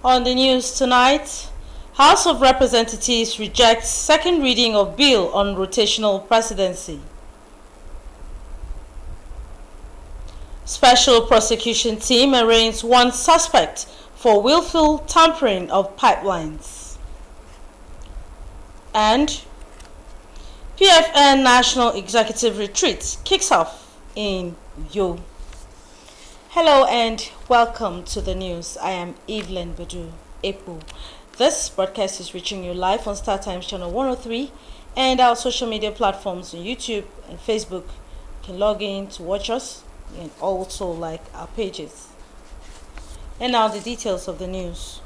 On the news tonight, House of Representatives rejects second reading of bill on rotational presidency. Special prosecution team arraigns one suspect for willful tampering of pipelines. And PFN National Executive Retreat kicks off in Uyo. Hello and welcome to the news. I am Evelyn Badu Epo. This broadcast is reaching you live on StarTimes channel 103 and our social media platforms on YouTube and Facebook. You can log in to watch us and also like our pages. And now the details of the news.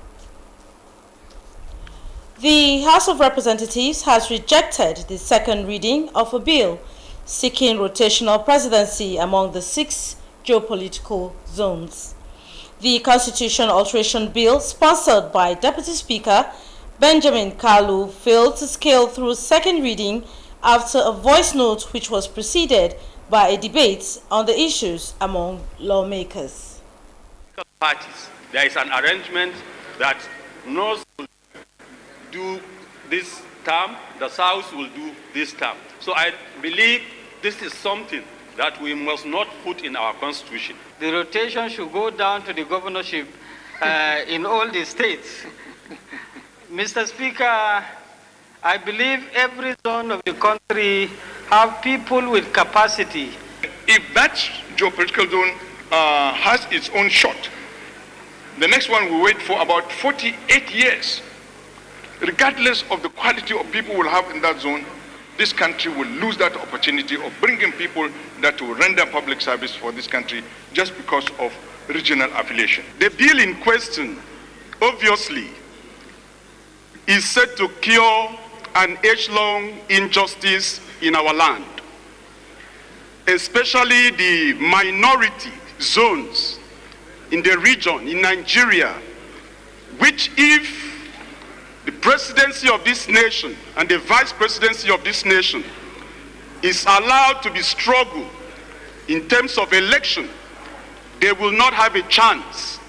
The House of Representatives has rejected the second reading of a bill seeking rotational presidency among the 6 geopolitical zones. The Constitution Alteration Bill, sponsored by Deputy Speaker Benjamin Kalu, failed to scale through second reading after a voice note which was preceded by a debate on the issues among lawmakers. Parties, there is an arrangement that North will do this term, the South will do this term. So I believe this is something that we must not put in our constitution. The rotation should go down to the governorship in all the states. Mr. Speaker, I believe every zone of the country have people with capacity. If that geopolitical zone has its own shot, the next one will wait for about 48 years. Regardless of the quality of people we'll have in that zone, this country will lose that opportunity of bringing people that will render public service for this country just because of regional affiliation. The bill in question, obviously, is set to cure an age-long injustice in our land, especially the minority zones in the region, in Nigeria, which if the presidency of this nation and the vice presidency of this nation is allowed to be struggled in terms of election, they will not have a chance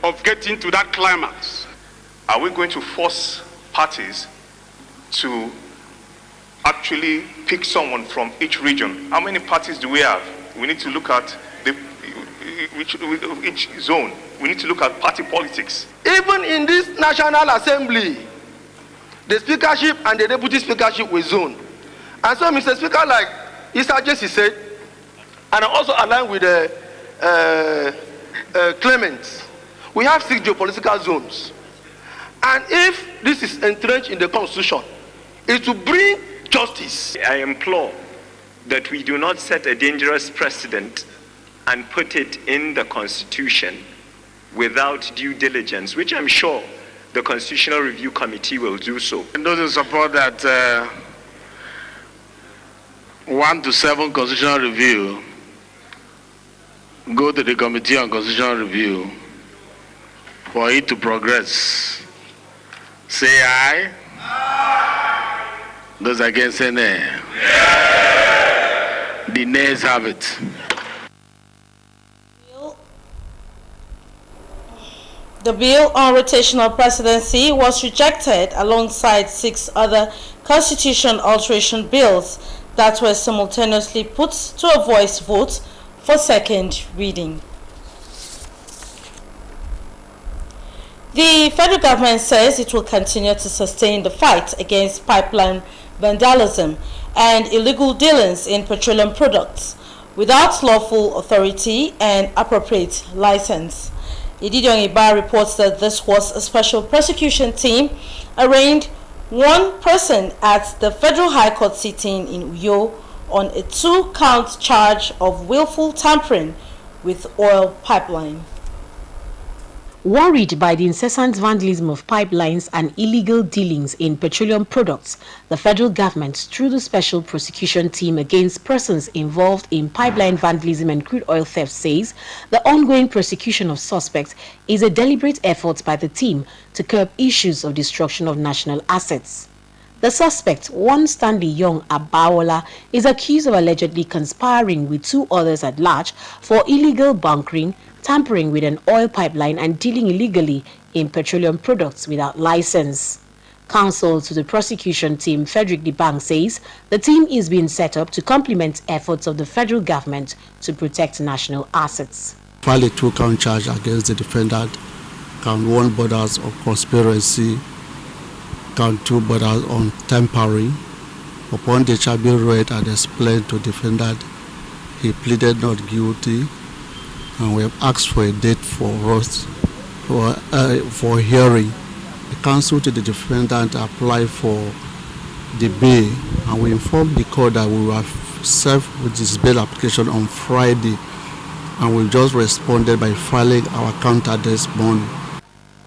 of getting to that climax. Are we going to force parties to actually pick someone from each region? How many parties do we have? We need to look at each zone. We need to look at party politics. Even in this National Assembly, the speakership and the deputy speakership were zoned. And so, Mr. Speaker, like Issa Jesse said, and I also align with Clement, we have 6 geopolitical zones. And if this is entrenched in the Constitution, it will bring justice. I implore that we do not set a dangerous precedent and put it in the Constitution without due diligence, which I'm sure the Constitutional Review Committee will do so. And those who support that 1 to 7 Constitutional Review go to the Committee on Constitutional Review for it to progress. Say aye. Aye. Those against say nay. Yeah. The nays have it. The bill on rotational presidency was rejected alongside 6 other constitution alteration bills that were simultaneously put to a voice vote for second reading. The federal government says it will continue to sustain the fight against pipeline vandalism and illegal dealings in petroleum products without lawful authority and appropriate license. Ididion Iba reports that this was a special prosecution team arraigned one person at the Federal High Court sitting in Uyo on a 2-count charge of willful tampering with oil pipeline. Worried by the incessant vandalism of pipelines and illegal dealings in petroleum products, the federal government, through the Special Prosecution Team against persons involved in pipeline vandalism and crude oil theft, says the ongoing prosecution of suspects is a deliberate effort by the team to curb issues of destruction of national assets. The suspect, one Stanley Young Abawola, is accused of allegedly conspiring with 2 others at large for illegal bunkering, tampering with an oil pipeline and dealing illegally in petroleum products without license. Counsel to the prosecution team, Frederick Dibang, says the team is being set up to complement efforts of the federal government to protect national assets. File a 2-count charge against the defendant. Count 1 borders on conspiracy. Count 2 borders on tampering. Upon the charge being read and explained to defendant, he pleaded not guilty, and we have asked for a date for us for hearing. The counsel to the defendant applied for the bail, and we informed the court that we will serve with this bail application on Friday, and we just responded by filing our counter this morning.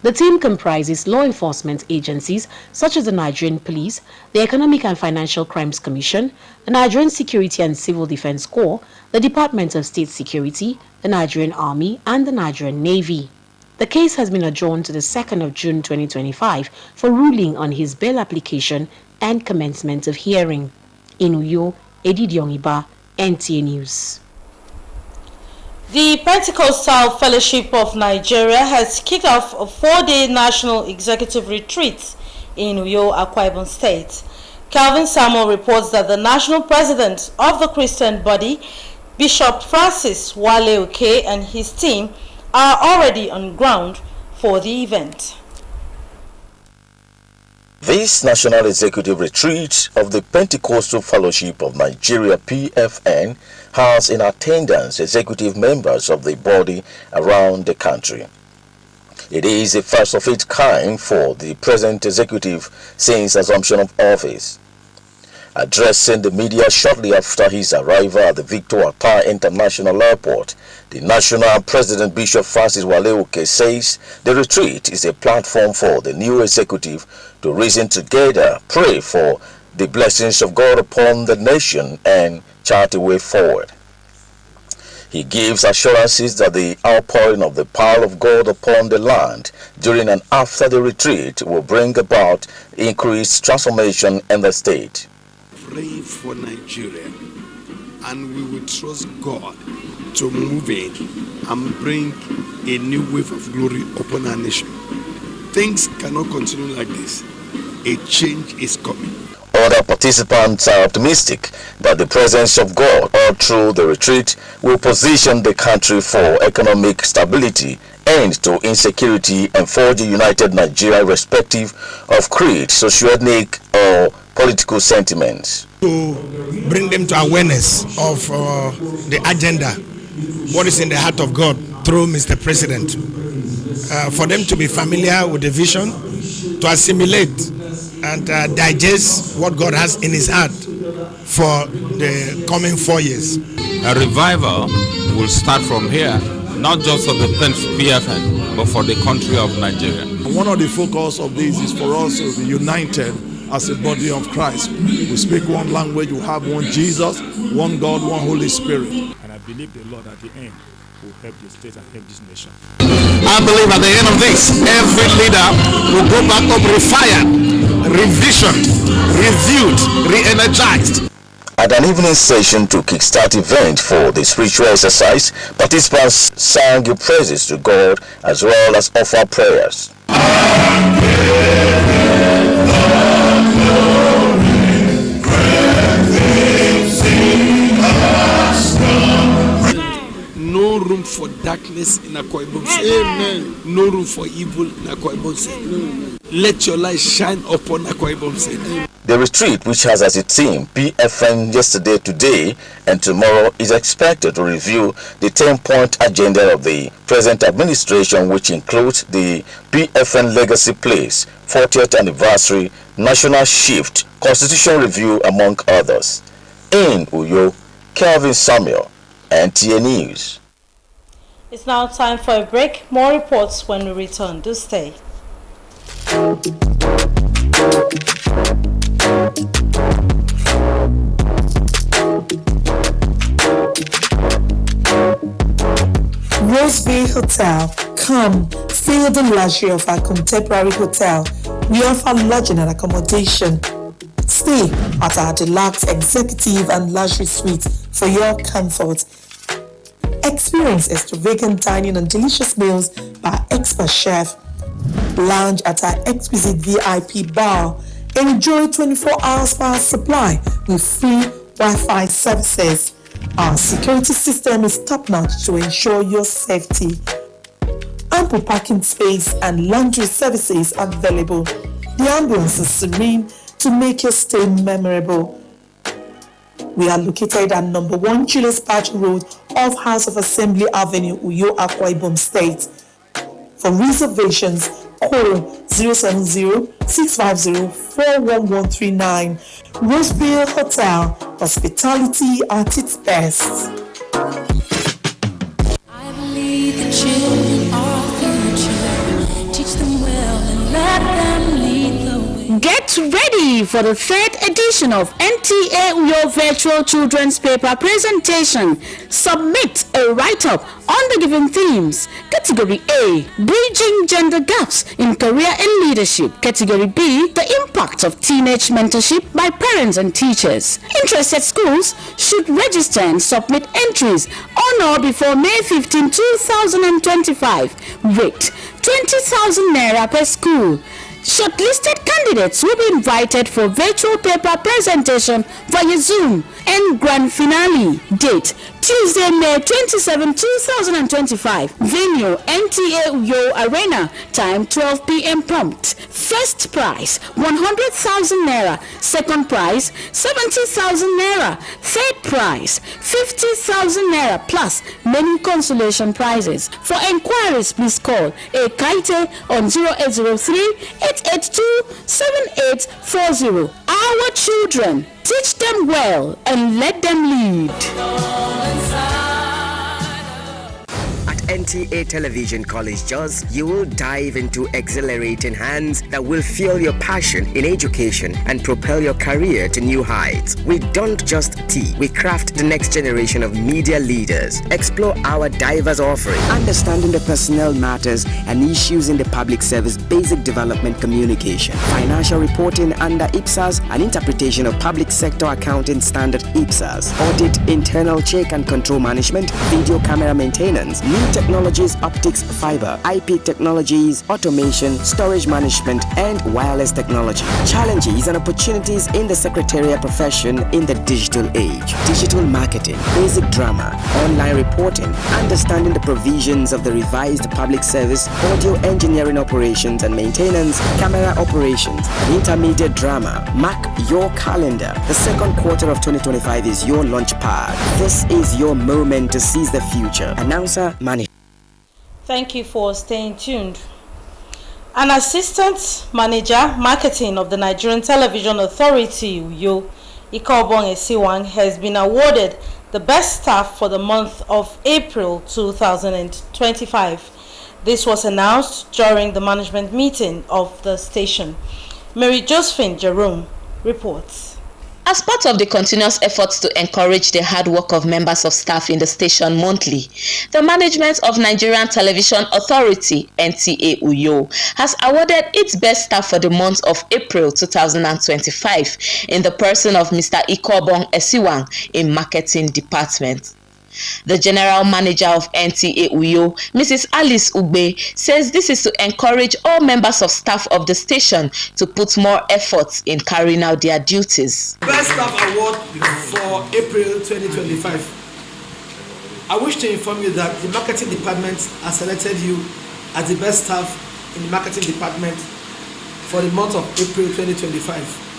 The team comprises law enforcement agencies such as the Nigerian Police, the Economic and Financial Crimes Commission, the Nigerian Security and Civil Defense Corps, the Department of State Security, the Nigerian Army, and the Nigerian Navy. The case has been adjourned to the 2nd of June 2025 for ruling on his bail application and commencement of hearing. In Uyo, Edidiong Iba, NTA News. The Pentecostal Fellowship of Nigeria has kicked off a 4-day national executive retreat in Uyo, Akwa Ibom State. Calvin Samuel reports that the national president of the Christian body, Bishop Francis Wale Oke, and his team are already on ground for the event. This National Executive Retreat of the Pentecostal Fellowship of Nigeria PFN has in attendance executive members of the body around the country. It is the first of its kind for the present executive since assumption of office. Addressing the media shortly after his arrival at the Victor Atta International Airport, the national president Bishop Francis Wale Oke says the retreat is a platform for the new executive to reason together, pray for the blessings of God upon the nation, and chart a way forward. He gives assurances that the outpouring of the power of God upon the land during and after the retreat will bring about increased transformation in the state. Pray for Nigeria, and we will trust God to move in and bring a new wave of glory upon our nation. Things cannot continue like this. A change is coming. Other participants are optimistic that the presence of God all through the retreat will position the country for economic stability, end to insecurity, and forge a united Nigeria irrespective of creed, socio-ethnic, or political sentiments. To bring them to awareness of the agenda, what is in the heart of God through Mr. President, for them to be familiar with the vision, to assimilate and digest what God has in his heart for the coming 4 years. A revival will start from here, not just for the PFN, but for the country of Nigeria. One of the focus of this is for us to be united as a body of Christ. We speak one language, we have one Jesus, one God, one Holy Spirit. And I believe the Lord at the end will help the state and help this nation. I believe at the end of this, every leader will go back up refired, revisioned, reviewed, re-energized. At an evening session to kickstart event for the spiritual exercise, participants sang praises to God as well as offer prayers. No room for darkness in Akwa Ibom State. Amen. No room for evil in Akwa Ibom State. Let your light shine upon Akwa Ibom State. The retreat, which has as its theme PFN yesterday, today, and tomorrow, is expected to review the 10-point agenda of the present administration, which includes the PFN Legacy Place, 40th anniversary, national shift, constitution review, among others. In Uyo, Calvin Samuel, NTA News. It's now time for a break. More reports when we return. Do stay. Rose Bay Hotel. Come, feel the luxury of our contemporary hotel. We offer lodging and accommodation. Stay at our deluxe executive and luxury suite for your comfort. Experience extravagant dining and delicious meals by expert chef. Lounge at our exquisite VIP bar. Enjoy 24 hours power supply with free Wi-Fi services. Our security system is top-notch to ensure your safety. Ample parking space and laundry services are available. The ambience is serene to make your stay memorable. We are located at number 1 Julius Pacho Road off House of Assembly Avenue, Uyo, Akwa Ibom State. For reservations, call 070-650-41139. Roseville Hotel, hospitality at its best. I believe the children are our future. Teach them well and let them lead the way. Get ready for the 3rd edition of NTA Uyo Virtual Children's Paper Presentation. Submit a write-up on the given themes. Category A, Bridging Gender Gaps in Career and Leadership. Category B, the impact of teenage mentorship by parents and teachers. Interested schools should register and submit entries on or before May 15, 2025. Rate 20,000 naira per school. Shortlisted candidates will be invited for virtual paper presentation via Zoom and grand finale. Date Tuesday, May 27, 2025. Venue NTA Uyo Arena. Time 12 p.m. prompt. First prize 100,000 naira. Second prize 70,000 naira. Third prize 50,000 naira plus many consolation prizes. For enquiries, please call Kaite on 0803-882-7840. Our children, teach them well and let them lead. At NTA Television College Jos, you will dive into exhilarating hands that will fuel your passion in education and propel your career to new heights. We don't just teach, we craft the next generation of media leaders. Explore our diverse offering, understanding the personnel matters and issues in the public service, basic development communication, financial reporting under IPSAS, and interpretation of public sector accounting standard IPSAS, audit, internal check and control management, video camera maintenance, new technologies, optics, fiber, IP technologies, automation, storage management, and wireless technology. Challenges and opportunities in the secretarial profession in the digital age. Digital marketing, basic drama, online reporting, understanding the provisions of the revised public service, audio engineering operations and maintenance, camera operations, and intermediate drama. Mark your calendar. The second quarter of 2025 is your launch pad. This is your moment to seize the future. Announcer, manager. Thank you for staying tuned. An assistant manager marketing of the Nigerian Television Authority, Uyo, Ikobong Esiwang, has been awarded the best staff for the month of April 2025. This was announced during the management meeting of the station. Mary Josephine Jerome reports. As part of the continuous efforts to encourage the hard work of members of staff in the station monthly, the management of Nigerian Television Authority, NTA Uyo, has awarded its best staff for the month of April 2025 in the person of Mr. Ikobong Esiwang in Marketing Department. The General Manager of NTA Uyo, Mrs. Alice Ugbe, says this is to encourage all members of staff of the station to put more efforts in carrying out their duties. Best Staff Award for April 2025. I wish to inform you that the Marketing Department has selected you as the best staff in the Marketing Department for the month of April 2025.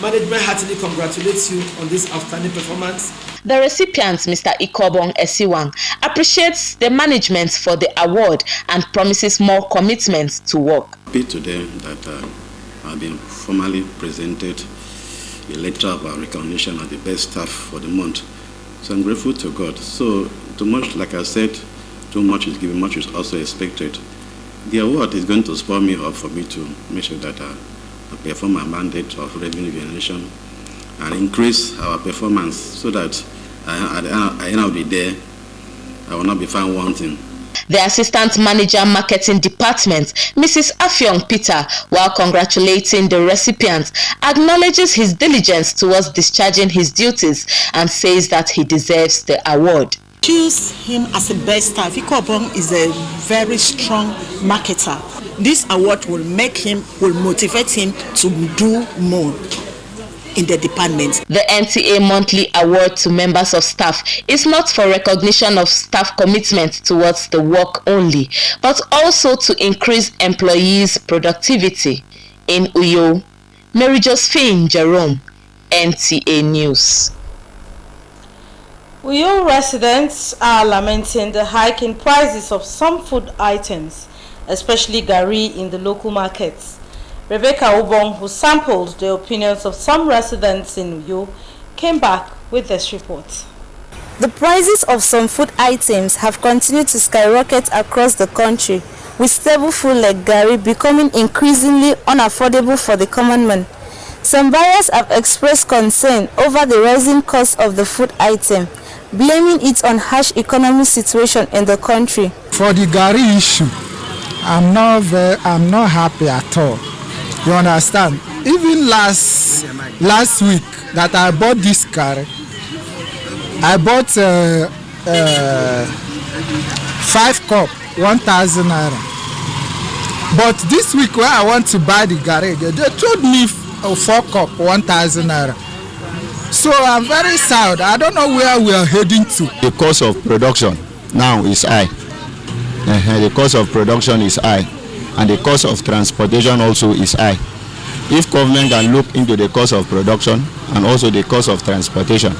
Management heartily congratulates you on this outstanding performance. The recipient, Mr. Ikobong Esiwang, appreciates the management for the award and promises more commitment to work. Happy today that I've been formally presented a letter of recognition of the best staff for the month. So I'm grateful to God. So too much, like I said, too much is given, much is also expected. The award is going to spur me up for me to make sure that I perform my mandate of revenue generation and increase our performance so that at the end of the day, I will not be found wanting. The Assistant Manager Marketing Department, Mrs. Afyong Peter, while congratulating the recipient, acknowledges his diligence towards discharging his duties and says that he deserves the award. Choose him as the best staff. Ikobong is a very strong marketer. this award will motivate him to do more in the department. The NTA monthly award to members of staff is not for recognition of staff commitment towards the work only, but also to increase employees' productivity. In Uyo, Mary Josephine Jerome, NTA News. Uyo residents are lamenting the hike in prices of some food items, especially gari in the local markets. Rebecca Obong, who sampled the opinions of some residents in Uyo, came back with this report. The prices of some food items have continued to skyrocket across the country, with stable food like gari becoming increasingly unaffordable for the common man. Some buyers have expressed concern over the rising cost of the food item, blaming it on harsh economic situation in the country. For the gari issue, I'm not happy at all. You understand? Even last week that I bought this gari, I bought 5 cup 1,000 naira. But this week when I want to buy the gari, they told me 4 cup 1,000 naira. So I'm very sad. I don't know where we are heading to. The cost of production now is high. The cost of production is high, and the cost of transportation also is high. If government can look into the cost of production and also the cost of transportation,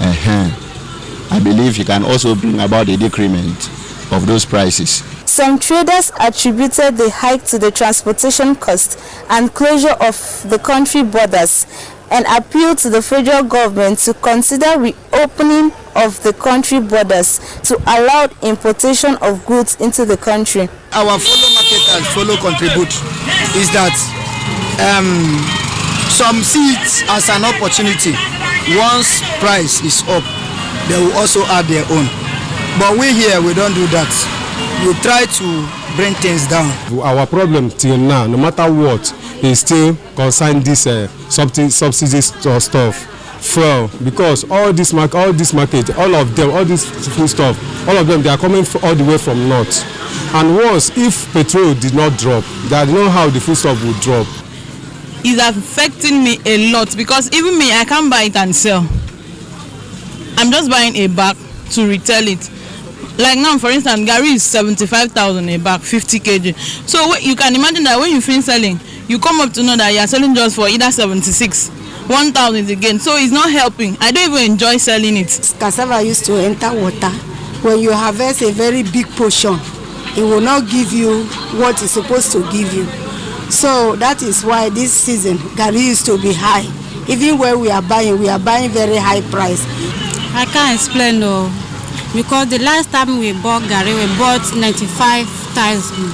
I believe it can also bring about a decrement of those prices. Some traders attributed the hike to the transportation cost and closure of the country borders, and appealed to the federal government to consider reopening of the country borders to allow importation of goods into the country. Our fellow marketers follow contribute is that some see it as an opportunity. Once price is up, they will also add their own. But we here, we don't do that. We try to bring things down. Our problem till now, no matter what, is still concern this subsidies stuff, fuel, because all this market, all of them, all this food stuff, all of them, they are coming all the way from north. And once, if petrol did not drop, they don't know how the food stuff would drop. It's affecting me a lot, because even me, I can't buy it and sell. I'm just buying a bag to retail it. Like now, for instance, gari is 75,000 a bag, 50 kg. So you can imagine that when you finish selling, you come up to know that you are selling just for either 76, 1,000 again. So it's not helping. I don't even enjoy selling it. Cassava used to enter water. When you harvest a very big portion, it will not give you what it's supposed to give you. So that is why this season, gari used to be high. Even when we are buying very high price. I can't explain no. Because the last time we bought gari, we bought 95,000.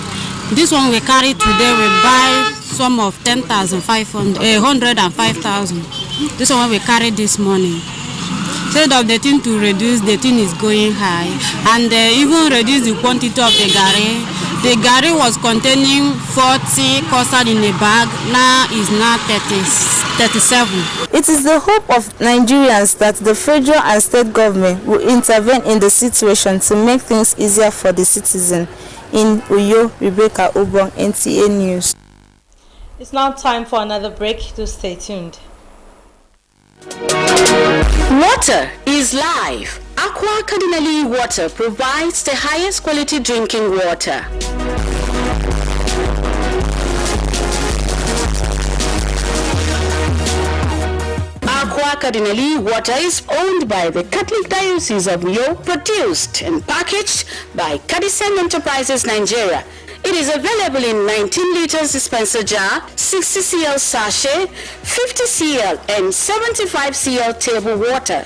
This one we carry today, we buy some of 10,500, 105,000. This one we carry this morning. Instead of the thing to reduce, the thing is going high. And even reduce the quantity of the gari. The gari was containing 40 custard in a bag, now is now 37. It is the hope of Nigerians that the federal and state government will intervene in the situation to make things easier for the citizen. In Uyo, Rebecca Obong, NTA News. It's now time for another break. Do stay tuned. Water is life. Aqua Cardinali Water provides the highest quality drinking water. Aqua Cardinali Water is owned by the Catholic Diocese of Uyo, produced and packaged by Cadisen Enterprises Nigeria. It is available in 19 liters dispenser jar, 60 cl sachet, 50 cl and 75 cl table water.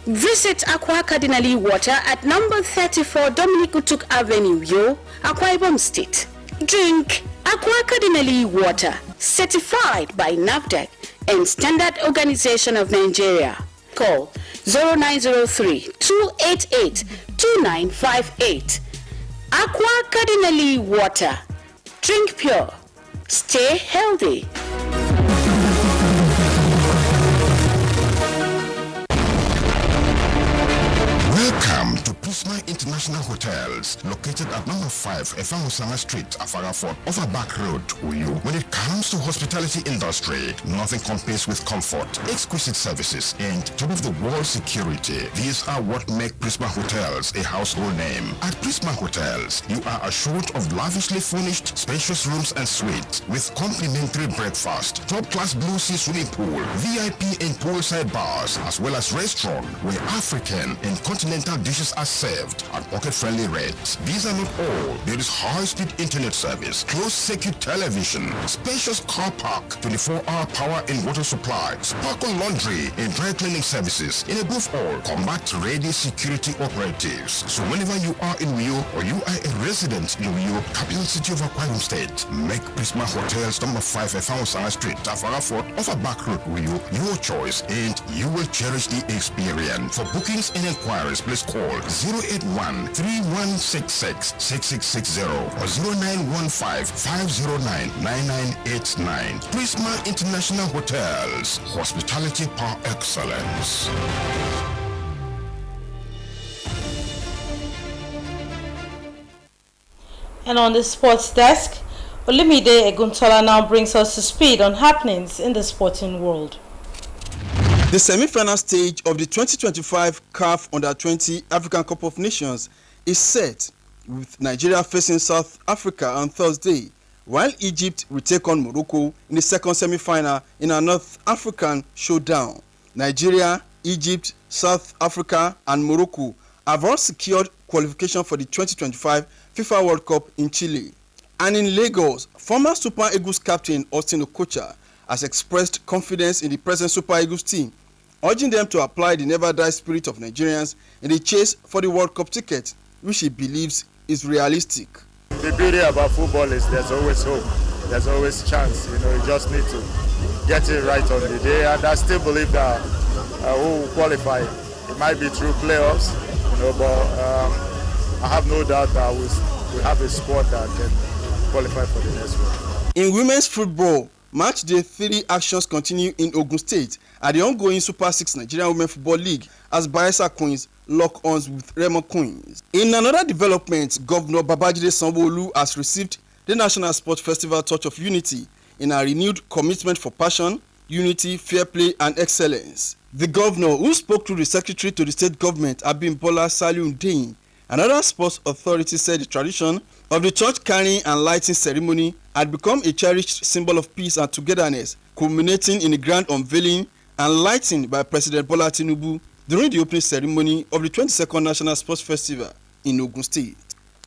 Visit Aqua Cardinali Water at number 34 Dominic Utuk Avenue, Uyo, Akwa Ibom State. Drink Aqua Cardinali Water, certified by NAFDAC and Standard Organization of Nigeria. Call 0903-288-2958. Aqua Cardinali Water. Drink pure. Stay healthy. Welcome to Prisma International Hotels, located at number 5 Efangosanga Street, Afarafort, off a back road, Uyo. When it comes to hospitality industry, nothing compares with comfort, exquisite services, and top-of-the-world security. These are what make Prisma Hotels a household name. At Prisma Hotels, you are assured of lavishly furnished, spacious rooms and suites with complimentary breakfast, top-class blue sea swimming pool, VIP and poolside bars, as well as restaurant where African and continental dishes are served at pocket-friendly rates. These are not all. There is high-speed internet service, closed-circuit television, spacious car park, 24-hour power and water supply, sparkle laundry and dry cleaning services, and above all, combat-ready security operatives. So whenever you are in Uyo or you are a resident in Uyo, capital city of Akwa Ibom State, make Prisma Hotels number 5 Efangosanga Street, Afarafort, off a back road Uyo your choice, and you will cherish the experience. For bookings and inquiries, please call 081-3166-6660 or 0915-509-9989. Prisma International Hotels, hospitality par excellence. And on the sports desk, Olumide Eguntola now brings us to speed on happenings in the sporting world. The semi-final stage of the 2025 CAF Under-20 African Cup of Nations is set, with Nigeria facing South Africa on Thursday, while Egypt will take on Morocco in the second semi-final in a North African showdown. Nigeria, Egypt, South Africa and Morocco have all secured qualification for the 2025 FIFA World Cup in Chile. And in Lagos, former Super Eagles captain Austin Okocha has expressed confidence in the present Super Eagles team, urging them to apply the never-die spirit of Nigerians in the chase for the World Cup ticket, which he believes is realistic. The beauty about football is there's always hope, there's always chance. You just need to get it right on the day, and I still believe that who will qualify, it might be through playoffs, but I have no doubt that we have a squad that can qualify for the next one. In women's football, match day 3 actions continue in Ogun State at the ongoing Super 6 Nigerian Women Football League as Bayelsa Queens lock arms with Remo Queens. In another development, Governor Babajide Sanwo-Olu has received the National Sports Festival Touch of Unity in a renewed commitment for passion, unity, fair play and excellence. The governor, who spoke to the secretary to the state government, Abimbola Saliu, another sports authority, said the tradition of the church carrying and lighting ceremony had become a cherished symbol of peace and togetherness, culminating in a grand unveiling and lighting by President Bola Tinubu during the opening ceremony of the 22nd National Sports Festival in Ogun State.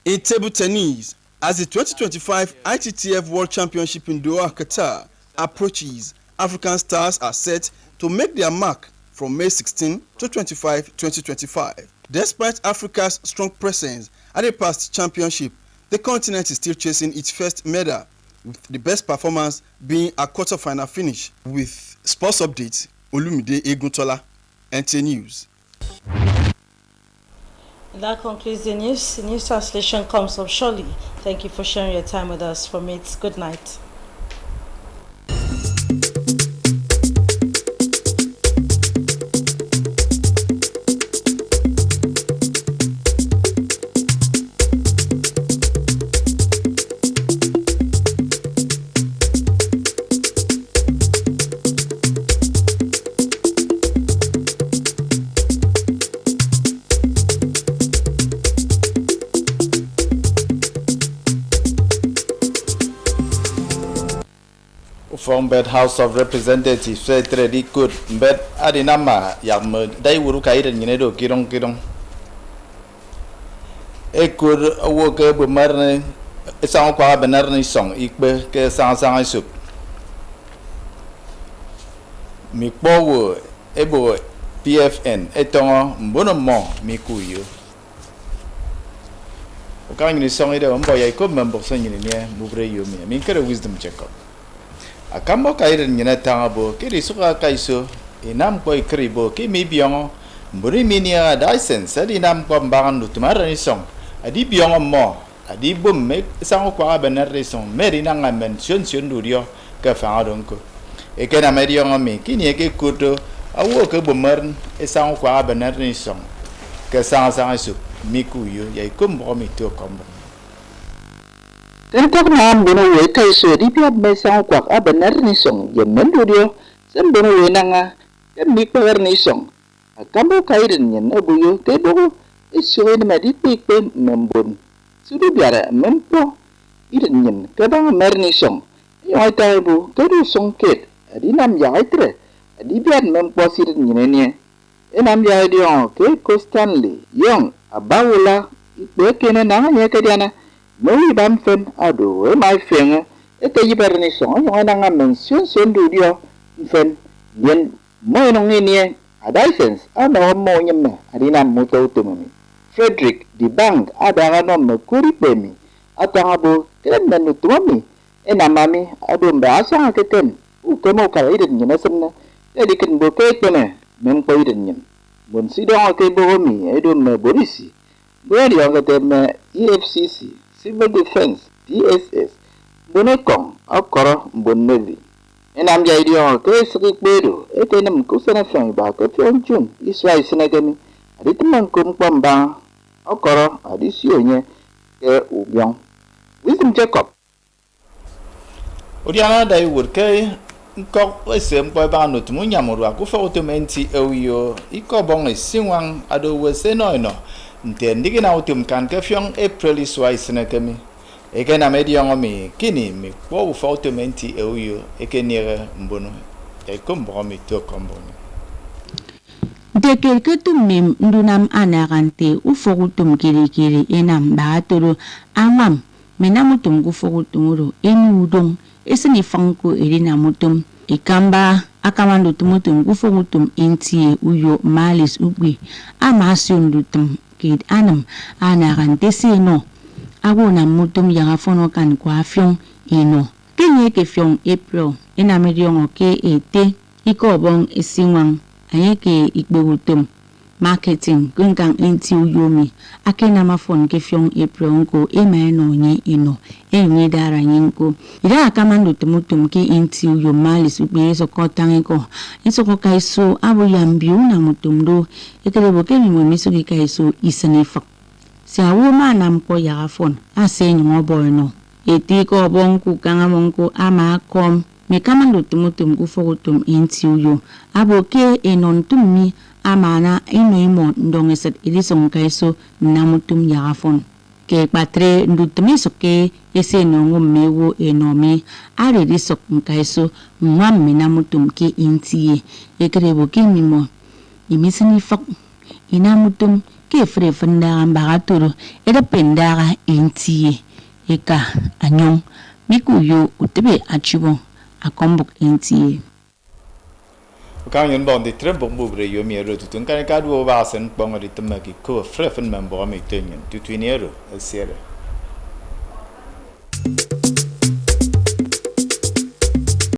In table tennis, as the 2025 ITTF World Championship in Doha, Qatar approaches, African stars are set to make their mark from May 16 to 25, 2025. Despite Africa's strong presence at the past championship, the continent is still chasing its first medal, with the best performance being a quarter-final finish. With sports updates, Olumide Eguntola, NTA News. And that concludes the news. The news translation comes up shortly. Thank you for sharing your time with us. From it, good night. From Bed House of Representatives, Secretary Good Bed Adinama Yam Day Wuru Kaidan Yinedo Kirong. A good worker with Marne, a sound qua Benarni song, Ikbe, Sang Soup. Mikbo, Ebo, PFN, Eton, Bonomo, Mikuyu. Going the song, either one boy I could remember singing in here, Mugre Yumi, Minka wisdom check up. A cambo kairan yena tangabo, kiri suka kaiso, inam koi kribo, kimi biongo, mburi minia daisen, said inam kwambangan lutumara ni song, adi biongo mo, adi bum make sang kwa benere song, merina ngamen sion durio, ka fangadonko. Ekena mediongo me, kini eke kuto, awo ke bumern, e sang kwa benere ni song, ka sang sup. miku yo ya kum bo mi to kombo Tentak na bono we kai so di pia me sang kwak a benar ni song je mendu dio sem bono we nanga kem mi power ni song a kambo kai den nyen abu yo te bo isu ni ma di pik pe membon sudu biara mempo iden nyen ke bang mer ni song yo ai tai bu ke du song ket di nam ya ai tre di bian mempo si den nyen ne enam ya dio ke ko Stanley yong abawula ibe kene nanga ye ke diana Noi bam fen ado mai fen e te yiber ni so yo na nga mention sen du dio fen yen mo no ni adisens ano mo nyemme adina moto tumami Frederick di bank ada no me kuri pemi atangabo kren na tumami ena mami ado mba asa keten u kemo ka iden nyina semna e dikin bo ke tene men ko iden nyen mon si do ke bo mi edo me borisi bo ri on ke me EFCC Civil Defense, DSS, Bonekong, Okoro, Bonnevi. And I'm the idea of Grace Bedo, a tenant Kusana Fang back at June, is why Senagami, a little man come from Bang, Okoro, a this year, Ubion. Wisdom Jacob. Odiana dai wurke kok wesem boy ba no tumu nyamuru akufa otomenti ewiyo ikobong esinwang ado wese no ntendi na utum kan ke fiong April iswa isna kemi eke na medion mi kini mi po ufa otomenti ewiyo eke nire mbono e kombo mi to kombo de quelque tumim ndunam anarante ufogutum kirikiri enam baatoro amam menamutum gufogutumuro enudong esini fanko erina mutum ikamba akamando tumutum gufogutum intie uyo malis ugbi amasundutum kid anam anarante seno agona mutum yagafono kan kwa fiong eno kenye ke fiong April ena medion oke ete ikobong esinwang ayeke ikbegutum marketing gungang inti uyomi akena mafon ke fiong April nko emaeno nye eno enye dara nyinko ida akamando tumutum ke inti uyo malis ugbi eso kotangeko eso ko kaiso abo yambiu na mutumdo ekelebo ke mi miso ki kaiso isanefak si awo manam ko yagafon asenyo ngobono eti ko bonku kanga monko ama kom me kamando tumutum gufogutum inti uyo abo ke enon tummi amana inoimo ndongeset ilisong kaiso namutum yagafon ke patre ndutmiso ke ese nongo mewo enomi are disok kaiso mwamme namutum ke intie ekrebo ke mimo imisini fak inamutum ke fre fanda ambagatoro eda pendaga intie eka anyong mikuyo utebe achibo akombok intie kan yon bon de trembo bubre yo mi ro tutun kan ka do ba sen bon ri temaki ko frefen membo mi tenyen tutwinero el sere